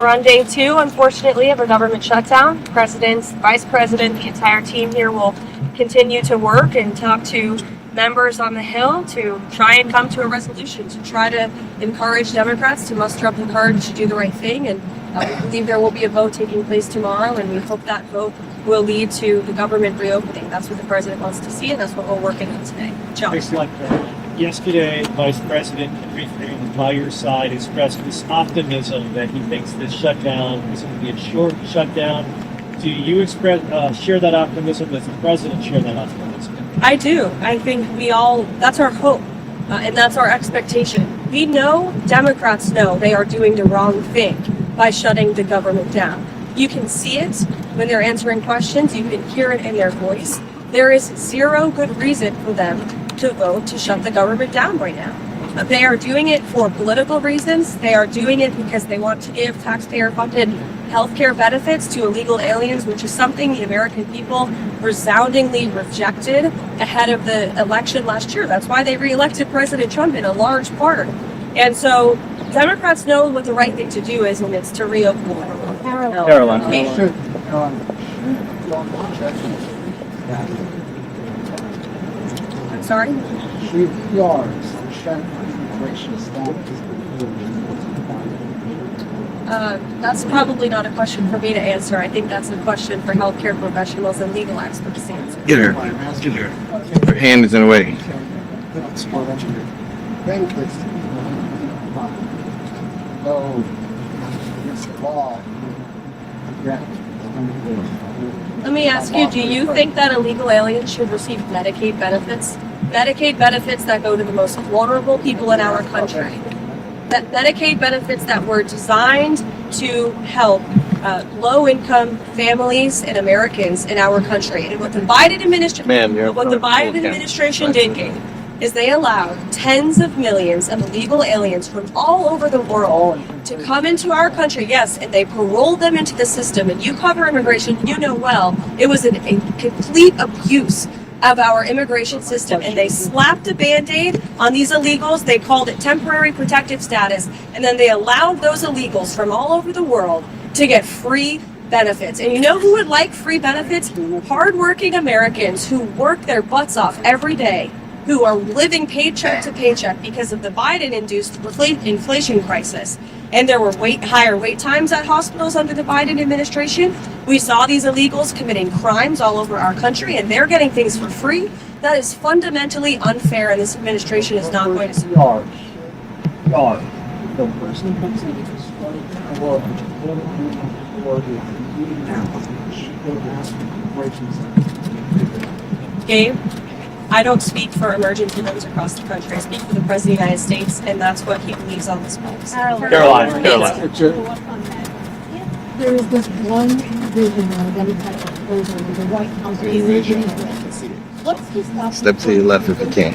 We're on day 2, unfortunately, of a government shutdown. President, Vice President, the entire team here will continue to work and talk to members on the Hill to try and come to a resolution, to try to encourage Democrats to muster up the courage to do the right thing. And we believe there will be a vote taking place tomorrow, and we hope that vote will lead to the government reopening. That's what the president wants to see, and that's what we're working on today. John. Yesterday, Vice President by your side expressed this optimism that he thinks this shutdown is going to be a short shutdown. Do you share that optimism? Does the president share that optimism? I do. I think that's our hope, and that's our expectation. We know, Democrats know, they are doing the wrong thing by shutting the government down. You can see it when they're answering questions. You can hear it in their voice. There is zero good reason for them to vote to shut the government down right now. They are doing it for political reasons. They are doing it because they want to give taxpayer-funded healthcare benefits to illegal aliens, which is something the American people resoundingly rejected ahead of the election last year. That's why they reelected President Trump in a large part. And so Democrats know what the right thing to do is, and it's to reopen. Karoline. I'm sorry? That's probably not a question for me to answer. I think that's a question for healthcare professionals and legal experts to answer. Get her. Get her. Her hand is in the way. Let me ask you, do you think that illegal aliens should receive Medicaid benefits? Medicaid benefits that go to the most vulnerable people in our country. That Medicaid benefits that were designed to help low-income families and Americans in our country. And what the Biden administration did is they allowed tens of millions of illegal aliens from all over the world to come into our country, yes, and they paroled them into the system. And you cover immigration, you know well, it was a complete abuse of our immigration system, and they slapped a Band-Aid on these illegals. They called it temporary protective status, and then they allowed those illegals from all over the world to get free benefits. And you know who would like free benefits? Hardworking Americans who work their butts off every day, who are living paycheck to paycheck because of the Biden-induced inflation crisis. And there were higher wait times at hospitals under the Biden administration. We saw these illegals committing crimes all over our country, and they're getting things for free. That is fundamentally unfair, and this administration is not going to support. Gabe, I don't speak for emergency rooms across the country. I speak for the President of the United States, and that's what he believes on this point. Karoline. There is this one vision of a Democratic proposal in the White House. What's the stuff? Step to your left if you can.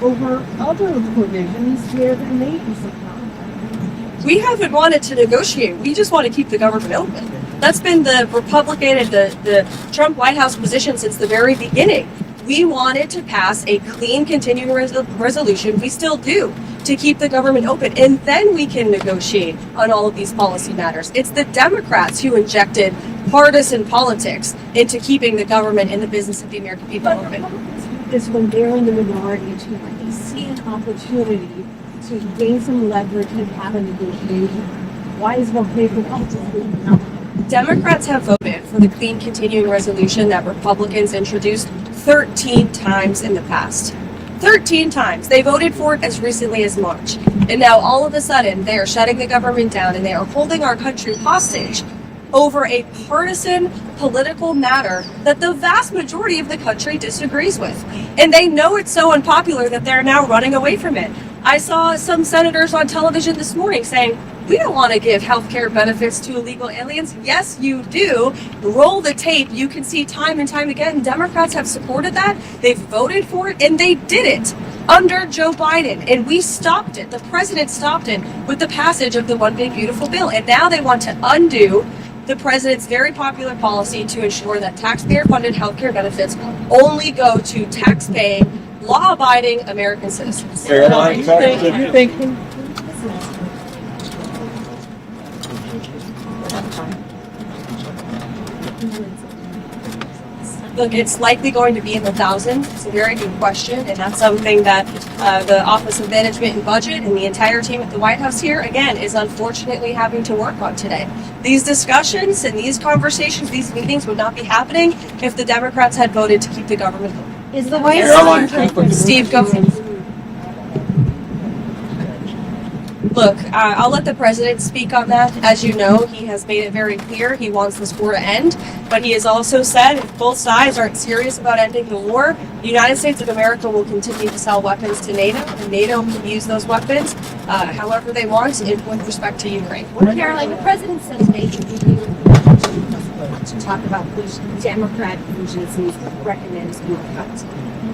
Over other provisions where there may be some problem. We haven't wanted to negotiate. We just want to keep the government open. That's been the Republican and the Trump White House position since the very beginning. We wanted to pass a clean continuing resolution, we still do, to keep the government open, and then we can negotiate on all of these policy matters. It's the Democrats who injected partisan politics into keeping the government and the business of the American people open. Is when they're in the minority too, when they see an opportunity to gain some leverage and have a negotiation. Why is one paper not? Democrats have voted for the clean continuing resolution that Republicans introduced 13 times in the past. 13 times. They voted for it as recently as March. And now all of a sudden they are shutting the government down, and they are holding our country hostage over a partisan political matter that the vast majority of the country disagrees with. And they know it's so unpopular that they're now running away from it. I saw some senators on television this morning saying, we don't want to give health care benefits to illegal aliens. Yes, you do. Roll the tape. You can see time and time again, Democrats have supported that. They've voted for it, and they did it under Joe Biden. And we stopped it. The president stopped it with the passage of the One Big Beautiful Bill. And now they want to undo the president's very popular policy to ensure that taxpayer-funded health care benefits only go to tax-paying, law-abiding American citizens. Karoline, Thank you. Look, it's likely going to be in the thousands. It's a very good question, and that's something that the Office of Management and Budget and the entire team at the White House here, again, is unfortunately having to work on today. These discussions and these conversations, these meetings would not be happening if the Democrats had voted to keep the government open. Is the White Caroline, House Steve, go. Look, I'll let the president speak on that. As you know, he has made it very clear he wants this war to end, but he has also said if both sides aren't serious about ending the war, the United States of America will continue to sell weapons to NATO, and NATO can use those weapons however they want with respect to Ukraine. Caroline, the president said today to talk about which Democrat agencies recommend more cuts.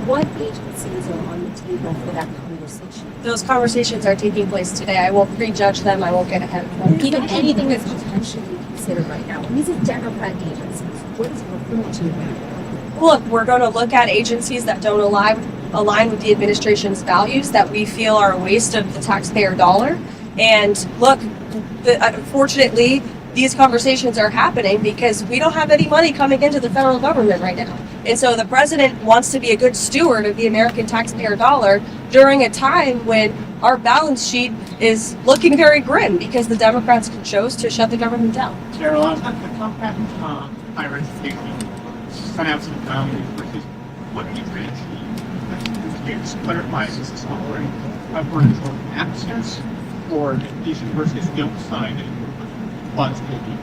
What agencies are on the table for that conversation? Those conversations are taking place today. I won't prejudge them. I won't get ahead of them. Even anything that's potentially considered right now. These are Democrat agencies. What is it referring to? Look, we're going to look at agencies that don't align with the administration's values that we feel are a waste of the taxpayer dollar. And look, unfortunately, these conversations are happening because we don't have any money coming into the federal government right now. And so the president wants to be a good steward of the American taxpayer dollar during a time when our balance sheet is looking very grim because the Democrats chose to shut the government down. Caroline, at the compact higher education, financial boundaries versus what you can achieve. It's clarifies this is operating a vertical absence, or these universities don't sign it. Funds will be.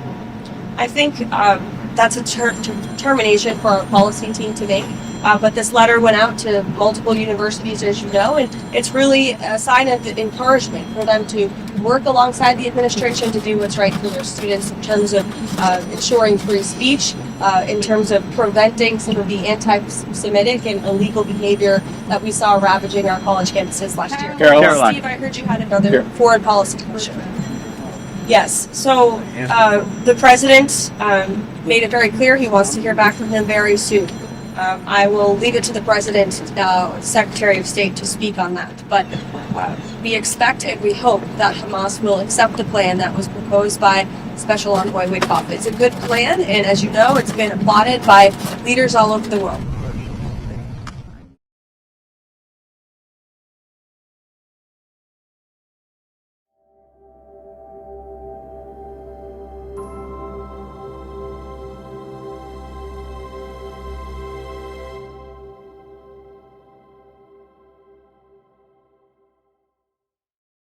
I think that's a determination for our policy team to make. But this letter went out to multiple universities, as you know, and it's really a sign of encouragement for them to work alongside the administration to do what's right for their students in terms of ensuring free speech, in terms of preventing some of the anti-Semitic and illegal behavior that we saw ravaging our college campuses last year. Caroline. Steve, I heard you had another foreign policy question. Yes, so the president made it very clear he wants to hear back from him very soon. I will leave it to the president, Secretary of State, to speak on that. But we expect and we hope that Hamas will accept the plan that was proposed by Special Envoy Witkoff. It's a good plan, and as you know, it's been applauded by leaders all over the world.